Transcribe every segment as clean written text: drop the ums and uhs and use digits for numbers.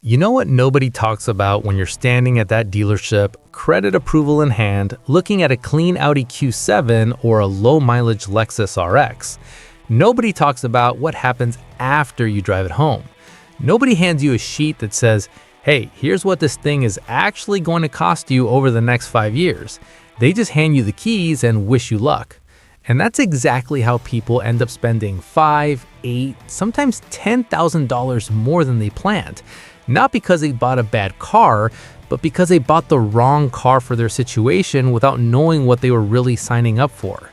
You know what nobody talks about when you're standing at that dealership, credit approval in hand, looking at a clean Audi Q7 or a low-mileage Lexus RX? Nobody talks about what happens after you drive it home. Nobody hands you a sheet that says, hey, here's what this thing is actually going to cost you over the next 5 years. They just hand you the keys and wish you luck. And that's exactly how people end up spending $5, $8, sometimes $10,000 more than they planned. Not because they bought a bad car, but because they bought the wrong car for their situation without knowing what they were really signing up for.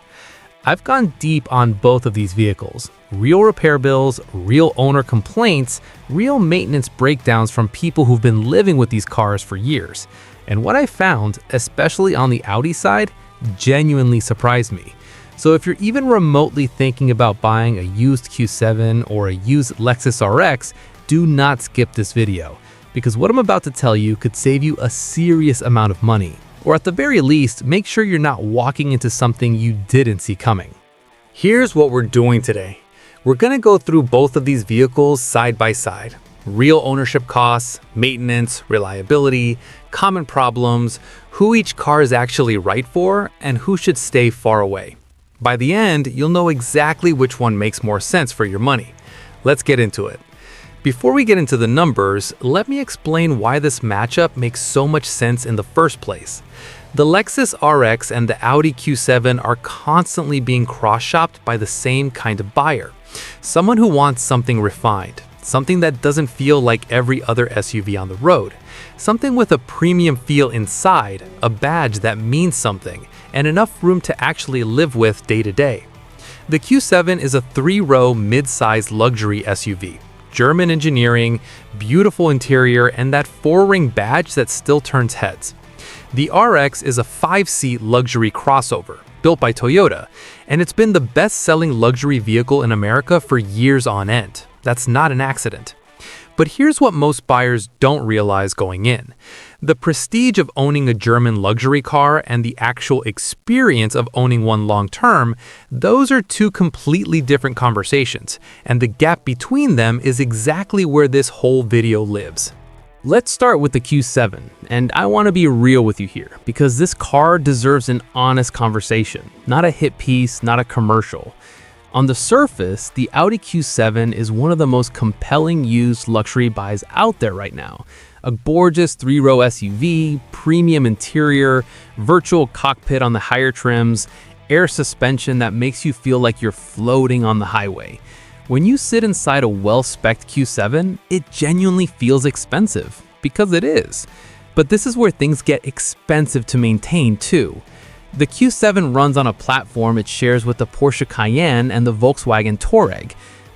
I've gone deep on both of these vehicles. Real repair bills, real owner complaints, real maintenance breakdowns from people who've been living with these cars for years. And what I found, especially on the Audi side, genuinely surprised me. So if you're even remotely thinking about buying a used Q7 or a used Lexus RX, do not skip this video, because what I'm about to tell you could save you a serious amount of money. Or at the very least, make sure you're not walking into something you didn't see coming. Here's what we're doing today. We're gonna go through both of these vehicles side by side. Real ownership costs, maintenance, reliability, common problems, who each car is actually right for, and who should stay far away. By the end, you'll know exactly which one makes more sense for your money. Let's get into it. Before we get into the numbers, let me explain why this matchup makes so much sense in the first place. The Lexus RX and the Audi Q7 are constantly being cross-shopped by the same kind of buyer. Someone who wants something refined, something that doesn't feel like every other SUV on the road, something with a premium feel inside, a badge that means something, and enough room to actually live with day to day. The Q7 is a 3-row mid-size luxury SUV. German engineering, beautiful interior, and that 4-ring badge that still turns heads. The RX is a 5-seat luxury crossover, built by Toyota, and it's been the best-selling luxury vehicle in America for years on end. That's not an accident. But here's what most buyers don't realize going in. The prestige of owning a German luxury car and the actual experience of owning one long-term, those are two completely different conversations, and the gap between them is exactly where this whole video lives. Let's start with the Q7, and I want to be real with you here, because this car deserves an honest conversation, not a hit piece, not a commercial. On the surface, the Audi Q7 is one of the most compelling used luxury buys out there right now. A gorgeous 3-row SUV, premium interior, virtual cockpit on the higher trims, air suspension that makes you feel like you're floating on the highway. When you sit inside a well-spec'd Q7, it genuinely feels expensive, because it is. But this is where things get expensive to maintain too. The Q7 runs on a platform it shares with the Porsche Cayenne and the Volkswagen Touareg.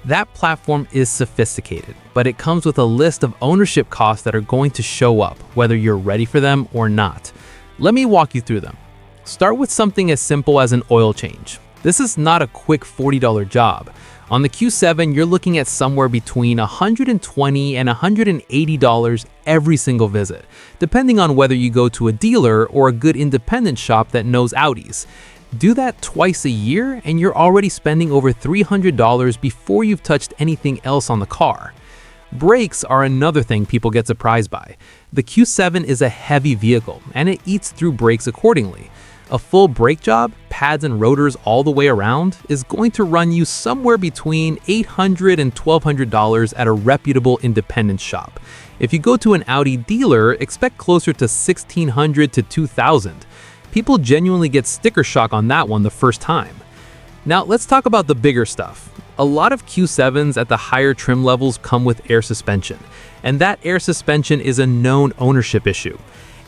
That platform is sophisticated, but it comes with a list of ownership costs that are going to show up, whether you're ready for them or not. Let me walk you through them. Start with something as simple as an oil change. This is not a quick $40 job. On the Q7, you're looking at somewhere between $120 and $180 every single visit, depending on whether you go to a dealer or a good independent shop that knows Audis. Do that twice a year and you're already spending over $300 before you've touched anything else on the car. Brakes are another thing people get surprised by. The Q7 is a heavy vehicle and it eats through brakes accordingly. A full brake job, pads and rotors all the way around, is going to run you somewhere between $800 and $1,200 at a reputable independent shop. If you go to an Audi dealer, expect closer to $1,600 to $2,000. People genuinely get sticker shock on that one the first time. Now let's talk about the bigger stuff. A lot of Q7s at the higher trim levels come with air suspension, and that air suspension is a known ownership issue.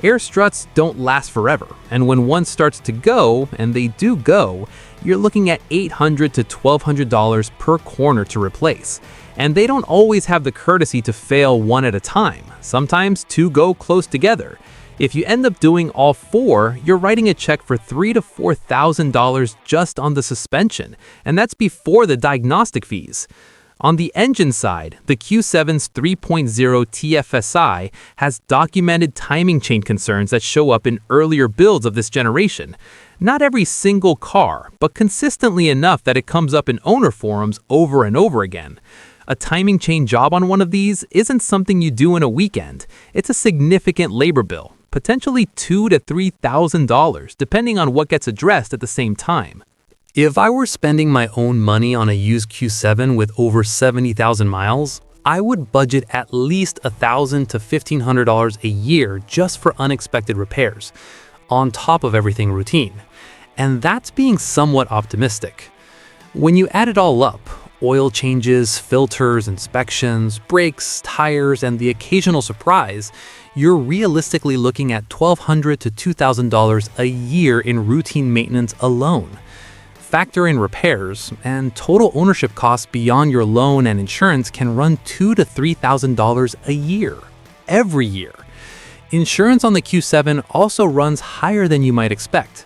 Air struts don't last forever, and when one starts to go, and they do go, you're looking at $800 to $1,200 per corner to replace. And they don't always have the courtesy to fail one at a time. Sometimes two go close together. If you end up doing all four, you're writing a check for $3,000 to $4,000 just on the suspension, and that's before the diagnostic fees. On the engine side, the Q7's 3.0 TFSI has documented timing chain concerns that show up in earlier builds of this generation. Not every single car, but consistently enough that it comes up in owner forums over and over again. A timing chain job on one of these isn't something you do in a weekend. It's a significant labor bill, potentially $2,000 to $3,000, depending on what gets addressed at the same time. If I were spending my own money on a used Q7 with over 70,000 miles, I would budget at least $1,000 to $1,500 a year just for unexpected repairs, on top of everything routine. And that's being somewhat optimistic. When you add it all up, oil changes, filters, inspections, brakes, tires, and the occasional surprise, you're realistically looking at $1,200 to $2,000 a year in routine maintenance alone. Factor in repairs, and total ownership costs beyond your loan and insurance can run $2,000 to $3,000 a year, every year. Insurance on the Q7 also runs higher than you might expect.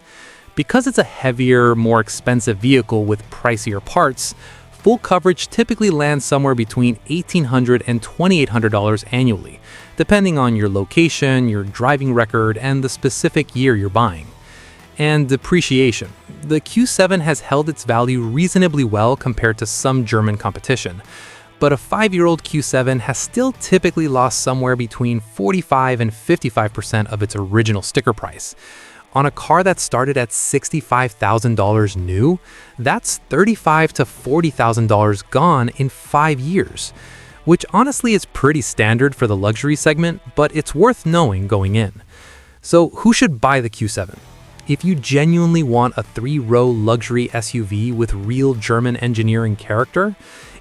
Because it's a heavier, more expensive vehicle with pricier parts, full coverage typically lands somewhere between $1,800 and $2,800 annually, depending on your location, your driving record, and the specific year you're buying. And depreciation. The Q7 has held its value reasonably well compared to some German competition, but a 5-year-old Q7 has still typically lost somewhere between 45% and 55% of its original sticker price. On a car that started at $65,000 new, that's $35,000 to $40,000 gone in 5 years, which honestly is pretty standard for the luxury segment, but it's worth knowing going in. So who should buy the Q7? If you genuinely want a 3-row luxury SUV with real German engineering character,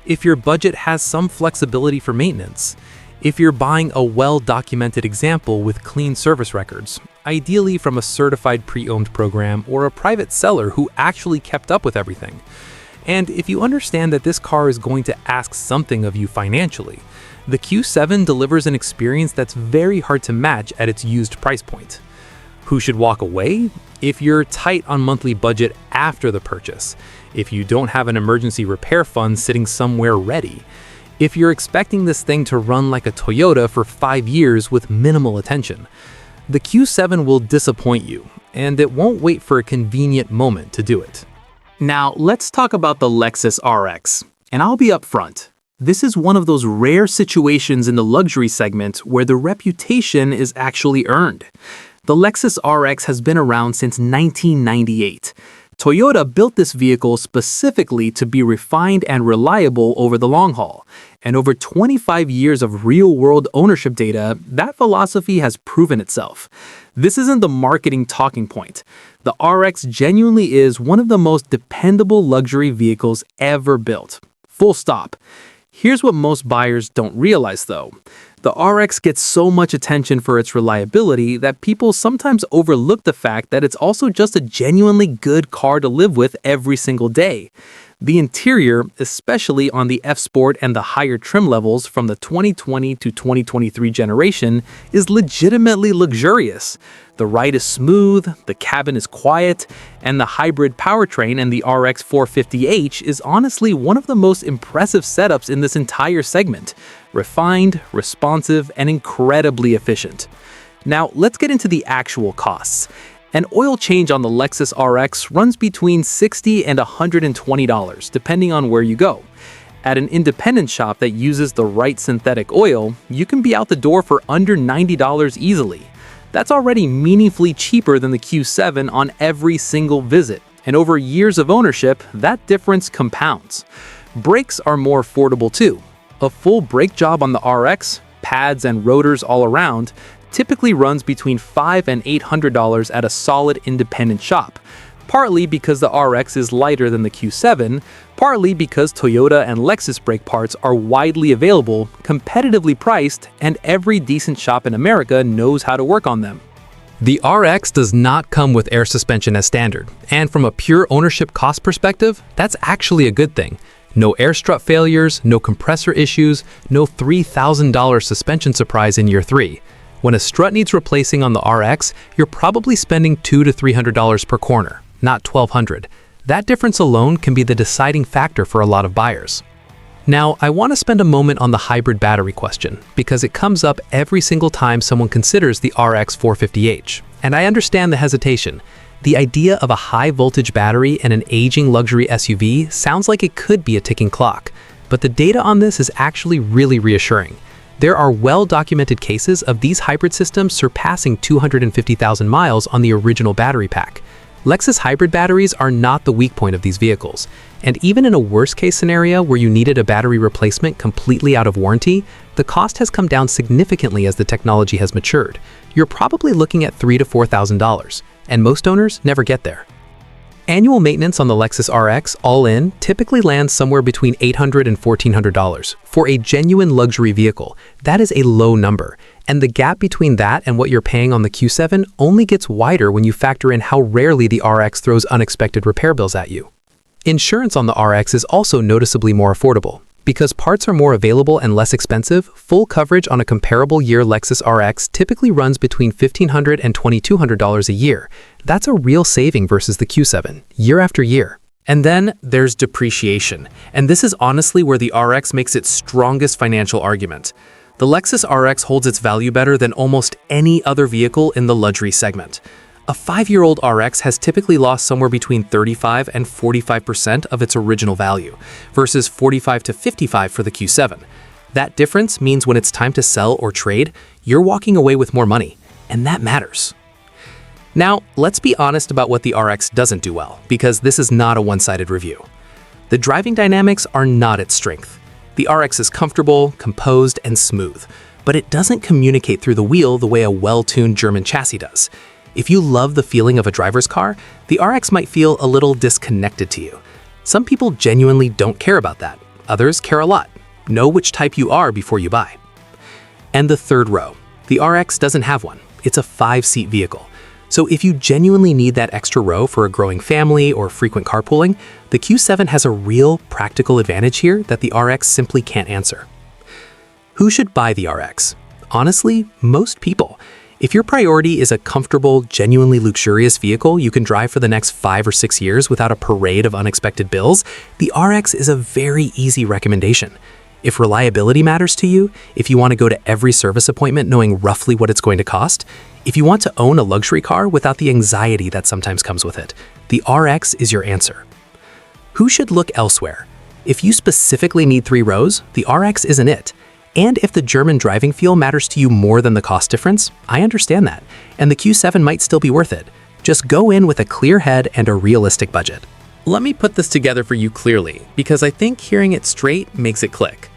if your budget has some flexibility for maintenance, if you're buying a well-documented example with clean service records, ideally from a certified pre-owned program or a private seller who actually kept up with everything, and if you understand that this car is going to ask something of you financially, the Q7 delivers an experience that's very hard to match at its used price point. Who should walk away? If you're tight on monthly budget after the purchase, if you don't have an emergency repair fund sitting somewhere ready, if you're expecting this thing to run like a Toyota for 5 years with minimal attention, the Q7 will disappoint you, and it won't wait for a convenient moment to do it. Now, let's talk about the Lexus RX, and I'll be upfront. This is one of those rare situations in the luxury segment where the reputation is actually earned. The Lexus RX has been around since 1998. Toyota built this vehicle specifically to be refined and reliable over the long haul. And over 25 years of real-world ownership data, that philosophy has proven itself. This isn't the marketing talking point. The RX genuinely is one of the most dependable luxury vehicles ever built. Full stop. Here's what most buyers don't realize though. The RX gets so much attention for its reliability that people sometimes overlook the fact that it's also just a genuinely good car to live with every single day. The interior, especially on the F-Sport and the higher trim levels from the 2020 to 2023 generation, is legitimately luxurious. The ride is smooth, the cabin is quiet, and the hybrid powertrain in the RX 450h is honestly one of the most impressive setups in this entire segment. Refined, responsive, and incredibly efficient. Now, let's get into the actual costs. An oil change on the Lexus RX runs between $60 and $120, depending on where you go. At an independent shop that uses the right synthetic oil, you can be out the door for under $90 easily. That's already meaningfully cheaper than the Q7 on every single visit, and over years of ownership, that difference compounds. Brakes are more affordable too. A full brake job on the RX, pads and rotors all around, typically runs between $500 and $800 at a solid independent shop, partly because the RX is lighter than the Q7, partly because Toyota and Lexus brake parts are widely available, competitively priced, and every decent shop in America knows how to work on them. The RX does not come with air suspension as standard, and from a pure ownership cost perspective, that's actually a good thing. No air strut failures, no compressor issues, no $3,000 suspension surprise in year 3. When a strut needs replacing on the RX, you're probably spending $200 to $300 per corner, not $1,200. That difference alone can be the deciding factor for a lot of buyers. Now, I want to spend a moment on the hybrid battery question, because it comes up every single time someone considers the RX 450h. And I understand the hesitation. The idea of a high-voltage battery in an aging luxury SUV sounds like it could be a ticking clock. but the data on this is actually really reassuring. There are well-documented cases of these hybrid systems surpassing 250,000 miles on the original battery pack. Lexus hybrid batteries are not the weak point of these vehicles, and even in a worst-case scenario where you needed a battery replacement completely out of warranty, the cost has come down significantly as the technology has matured. You're probably looking at $3,000 to $4,000, and most owners never get there. Annual maintenance on the Lexus RX all-in typically lands somewhere between $800 and $1,400. For a genuine luxury vehicle, that is a low number, and the gap between that and what you're paying on the Q7 only gets wider when you factor in how rarely the RX throws unexpected repair bills at you. Insurance on the RX is also noticeably more affordable. Because parts are more available and less expensive, full coverage on a comparable year Lexus RX typically runs between $1,500 and $2,200 a year. That's a real saving versus the Q7, year after year. And then there's depreciation. And this is honestly where the RX makes its strongest financial argument. The Lexus RX holds its value better than almost any other vehicle in the luxury segment. A 5-year-old RX has typically lost somewhere between 35 and 45% of its original value, versus 45 to 55 for the Q7. That difference means when it's time to sell or trade, you're walking away with more money, and that matters. Now, let's be honest about what the RX doesn't do well, because this is not a one-sided review. The driving dynamics are not its strength. The RX is comfortable, composed, and smooth, but it doesn't communicate through the wheel the way a well-tuned German chassis does. If you love the feeling of a driver's car, the RX might feel a little disconnected to you. Some people genuinely don't care about that. Others care a lot. Know which type you are before you buy. And the third row. The RX doesn't have one. It's a 5-seat vehicle. So if you genuinely need that extra row for a growing family or frequent carpooling, the Q7 has a real practical advantage here that the RX simply can't answer. Who should buy the RX? Honestly, most people. If your priority is a comfortable, genuinely luxurious vehicle you can drive for the next 5 or 6 years without a parade of unexpected bills, the RX is a very easy recommendation. If reliability matters to you, if you want to go to every service appointment knowing roughly what it's going to cost, if you want to own a luxury car without the anxiety that sometimes comes with it, the RX is your answer. Who should look elsewhere? If you specifically need 3 rows, the RX isn't it. And if the German driving feel matters to you more than the cost difference, I understand that, and the Q7 might still be worth it. Just go in with a clear head and a realistic budget. Let me put this together for you clearly, because I think hearing it straight makes it click.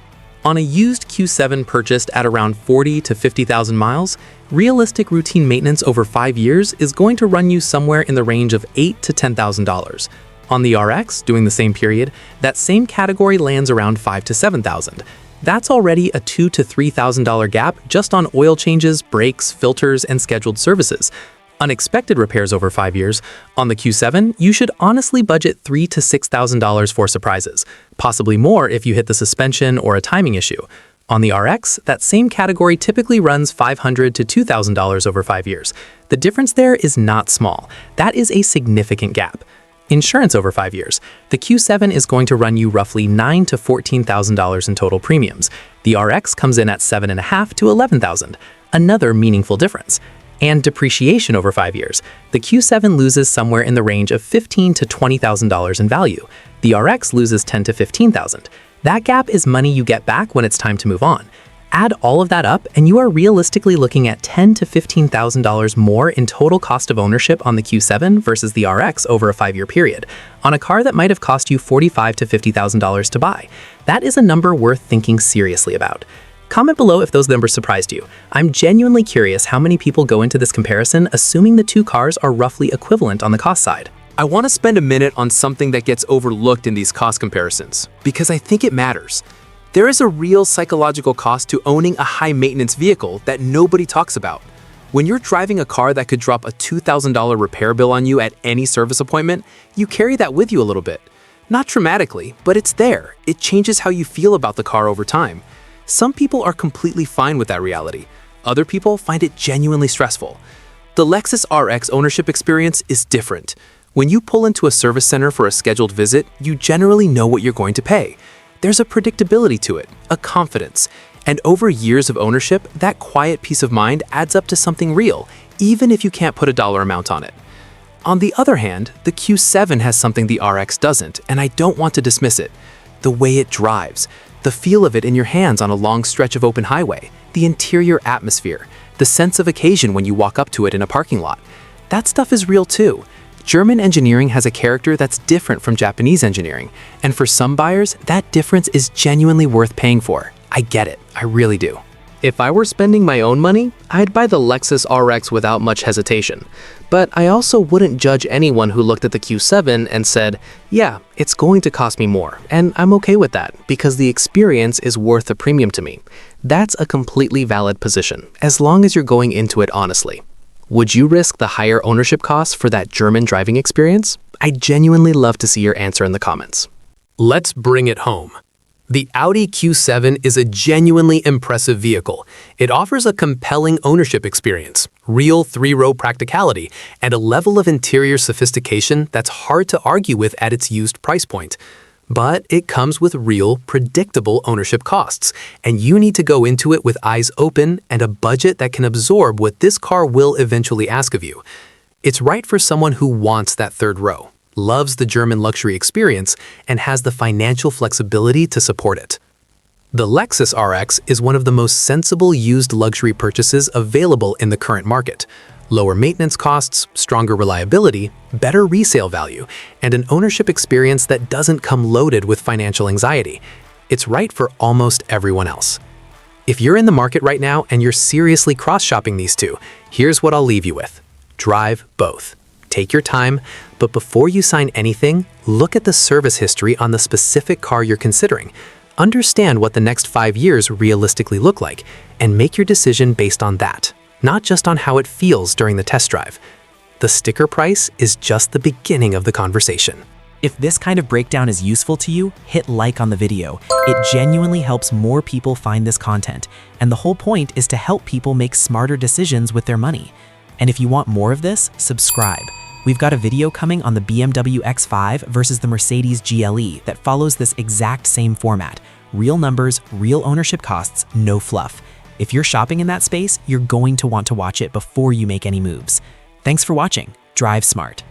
On a used Q7 purchased at around 40 to 50,000 miles, realistic routine maintenance over 5 years is going to run you somewhere in the range of $8,000 to $10,000. On the RX, during the same period, that same category lands around $5,000 to $7,000. That's already a $2,000 to $3,000 gap just on oil changes, brakes, filters, and scheduled services. Unexpected repairs over 5 years. On the Q7, you should honestly budget $3,000 to $6,000 for surprises, possibly more if you hit the suspension or a timing issue. On the RX, that same category typically runs $500 to $2,000 over 5 years. The difference there is not small. That is a significant gap. Insurance over 5 years. The Q7 is going to run you roughly $9,000 to $14,000 in total premiums. The RX comes in at $7,500 to $11,000, another meaningful difference. And depreciation over 5 years. The Q7 loses somewhere in the range of $15,000 to $20,000 in value. The RX loses $10,000 to $15,000. That gap is money you get back when it's time to move on. Add all of that up, and you are realistically looking at $10,000 to $15,000 more in total cost of ownership on the Q7 versus the RX over a 5-year period, on a car that might have cost you $45,000 to $50,000 to buy. That is a number worth thinking seriously about. Comment below if those numbers surprised you. I'm genuinely curious how many people go into this comparison assuming the two cars are roughly equivalent on the cost side. I want to spend a minute on something that gets overlooked in these cost comparisons, because I think it matters. There is a real psychological cost to owning a high-maintenance vehicle that nobody talks about. When you're driving a car that could drop a $2,000 repair bill on you at any service appointment, you carry that with you a little bit. Not dramatically, but it's there. It changes how you feel about the car over time. Some people are completely fine with that reality. Other people find it genuinely stressful. The Lexus RX ownership experience is different. When you pull into a service center for a scheduled visit, you generally know what you're going to pay. There's a predictability to it, a confidence. And over years of ownership, that quiet peace of mind adds up to something real, even if you can't put a dollar amount on it. On the other hand, the Q7 has something the RX doesn't, and I don't want to dismiss it. the way it drives, the feel of it in your hands on a long stretch of open highway, the interior atmosphere, the sense of occasion when you walk up to it in a parking lot. That stuff is real too. German engineering has a character that's different from Japanese engineering, and for some buyers, that difference is genuinely worth paying for. I get it, I really do. If I were spending my own money, I'd buy the Lexus RX without much hesitation. But I also wouldn't judge anyone who looked at the Q7 and said, yeah, it's going to cost me more, and I'm okay with that because the experience is worth the premium to me. That's a completely valid position, as long as you're going into it honestly. Would you risk the higher ownership costs for that German driving experience? I'd genuinely love to see your answer in the comments. Let's bring it home. The Audi Q7 is a genuinely impressive vehicle. It offers a compelling ownership experience, real three-row practicality, and a level of interior sophistication that's hard to argue with at its used price point. But it comes with real, predictable ownership costs, and you need to go into it with eyes open and a budget that can absorb what this car will eventually ask of you. It's right for someone who wants that third row, loves the German luxury experience, and has the financial flexibility to support it. The Lexus RX is one of the most sensible used luxury purchases available in the current market. Lower maintenance costs, stronger reliability, better resale value, and an ownership experience that doesn't come loaded with financial anxiety. It's right for almost everyone else. If you're in the market right now and you're seriously cross-shopping these two, here's what I'll leave you with. Drive both. Take your time, but before you sign anything, look at the service history on the specific car you're considering. Understand what the next 5 years realistically look like, and make your decision based on that, not just on how it feels during the test drive. The sticker price is just the beginning of the conversation. If this kind of breakdown is useful to you, hit like on the video. It genuinely helps more people find this content, and the whole point is to help people make smarter decisions with their money. And if you want more of this, subscribe. We've got a video coming on the BMW X5 versus the Mercedes GLE that follows this exact same format. Real numbers, real ownership costs, no fluff. If you're shopping in that space, you're going to want to watch it before you make any moves. Thanks for watching. Drive smart.